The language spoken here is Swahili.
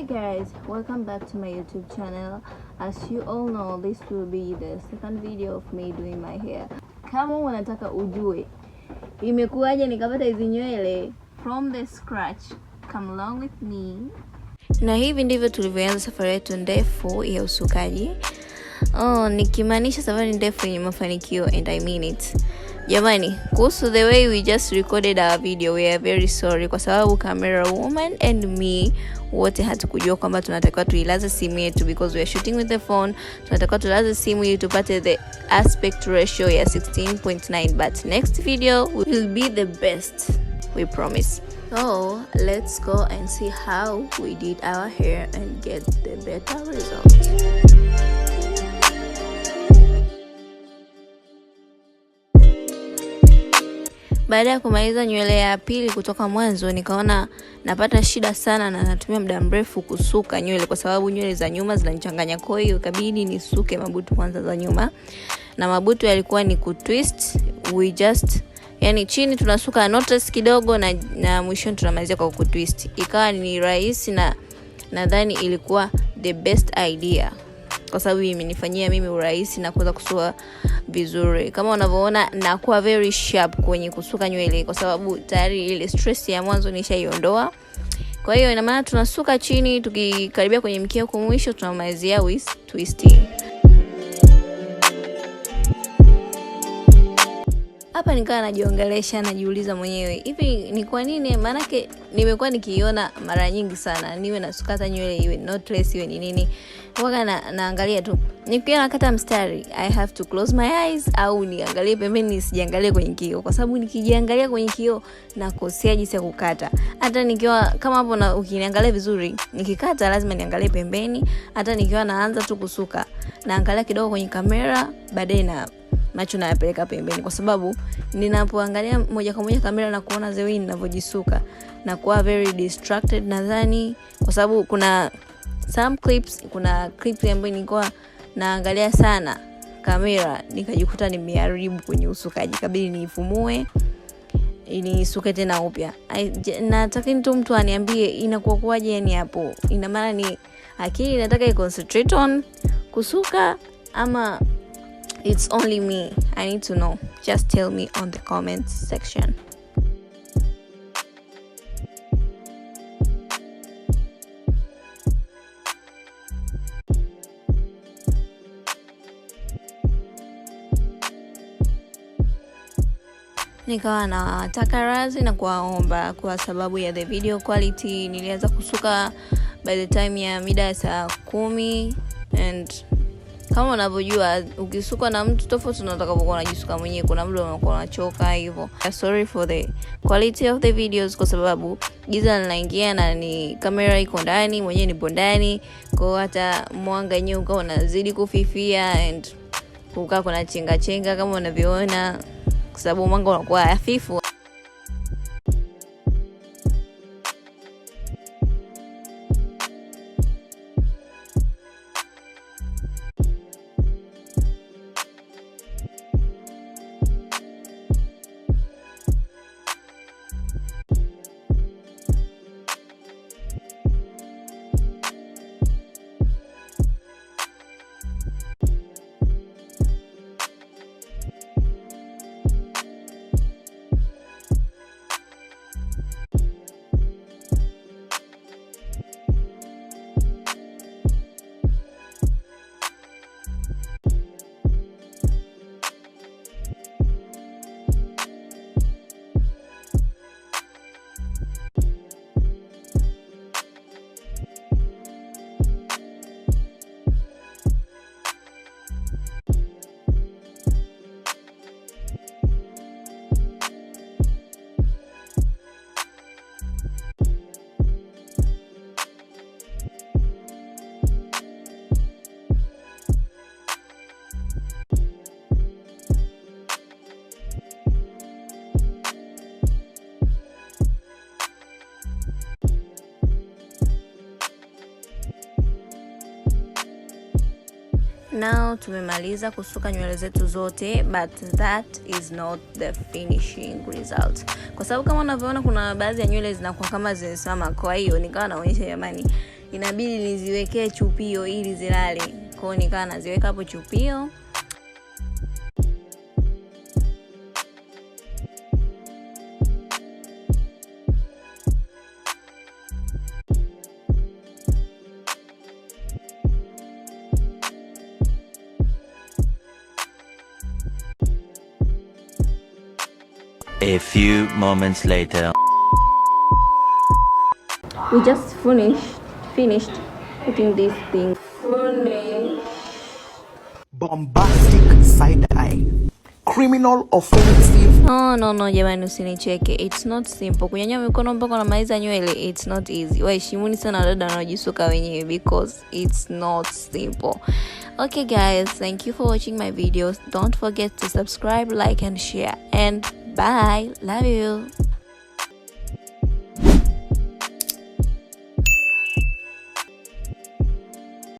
guys, welcome back to my YouTube channel. As you all know, this will be the second video of me doing my hair. Kama unataka ujue imekuwaje nikapata hizi nywele from the scratch, come along with me. Na hivi ndivyo tulivyoanza safari yetu ndefu ya usukaji. Nikimaanisha safari ndefu yenye mafanikio, and I mean it. Jamani, kuhusu the way we just recorded our video, we are very sorry kwa sababu camera woman and me wote hatukujua kwamba tunatakiwa tuilaze simu yetu because we are shooting with the phone. Tunatakiwa tulaze simu ili tupate the aspect ratio ya 16.9, but next video will be the best, we promise. So let's go and see how we did our hair and get the better result. Baada ya kumaliza nywele ya pili kutoka mwanzo, nikaona napata shida sana na natumia muda mrefu kusuka nywele kwa sababu nywele za nyuma zinanichanganya. Kwa hiyo ikabidi nisuke mabutu kwanza za nyuma. Na mabutu yalikuwa ni kutwist. Yani chini tunasuka notice kidogo na mwishoni tunamalizia kwa kutwist. Ikawa ni rahisi na nadhani ilikuwa the best idea kwa sababu imenifanyia mimi urahisi na kuweza kusuka vizuri. Kama unavyoona nakuwa very sharp kwenye kusuka nywele kwa sababu tayari ile stress ya mwanzo nishaiondoa. Kwa hiyo ina maana tunasuka chini, tukikaribia kwenye mkia huko mwisho tunamalizia with twisting. Hapa nikawa najiongelesha, najiuliza mwenyewe, hivi ni kwa nini? Maanake nimekuwa nikiona mara nyingi sana niwe nasukata nywele iwe knotless iwe ni nini. Waka naangalia tu. Nikiwa nakata mstari, I have to close my eyes au niangalie pembeni, nisijiangalie kwenye kioo kwa sababu nikijiangalia kwenye kioo nakosea jinsi ya kukata. Hata nikiwa kama hapo na ukiniangalia vizuri, nikikata lazima niangalie pembeni. Hata nikiwa naanza tu kusuka, naangalia kidogo kwenye kamera, baadaye na macho nayapeleka pembeni kwa sababu ninapoangalia moja kwa moja kamera na kuona the way ninavyojisuka na kuwa very distracted nadhani kwa sababu kuna clip ambayo nilikuwa naangalia sana kamera nikajikuta nimeharibu kwenye usukaji, kabidi niifumue ili suke tena upya. Nataka tu mtu aniambie inakuwa kwaje, yani hapo ina maana ni akili nataka concentrate on kusuka ama it's only me? I need to know. Just tell me on the comments section. Nikawa nataka radhi na kuwaomba kwa sababu ya the video quality. Nilianza kusuka by the time ya mida ya saa 10, and kama unavyojua ukisuka na mtu tofauti na utakapokuwa unajisuka mwenyewe, kuna muda unakuwa unachoka hivyo. Sorry for the quality of the videos kwa sababu giza linaingia na ni kamera iko ndani, mwenyewe nipo ndani, kwa hata mwanga wenyewe ukawa unazidi kufifia and kukaa kuna chenga kama unavyoona kwa sababu mwanga unakuwa hafifu. Now tumemaliza kusuka nywele zetu zote, but that is not the finishing result. Kwa sababu kama unavyoona kuna baadhi ya nywele zinakuwa kama zimesimama, kwa hiyo nikawa naonyesha jamani inabidi niziwekee chupio ili zilale. Kwa hiyo nikawa naziweka hapo chupio. A few moments later. We just finished putting this thing. Bombastic side eye. Criminal offensive. No, jamani usinicheke. It's not simple. Kunyanyua mikono mpaka unamaliza nywele, it's not easy. Waheshimuni sana dada wanaojisuka wenyewe because it's not simple. Okay guys, thank you for watching my videos. Don't forget to subscribe, like and share. And bye. Love you.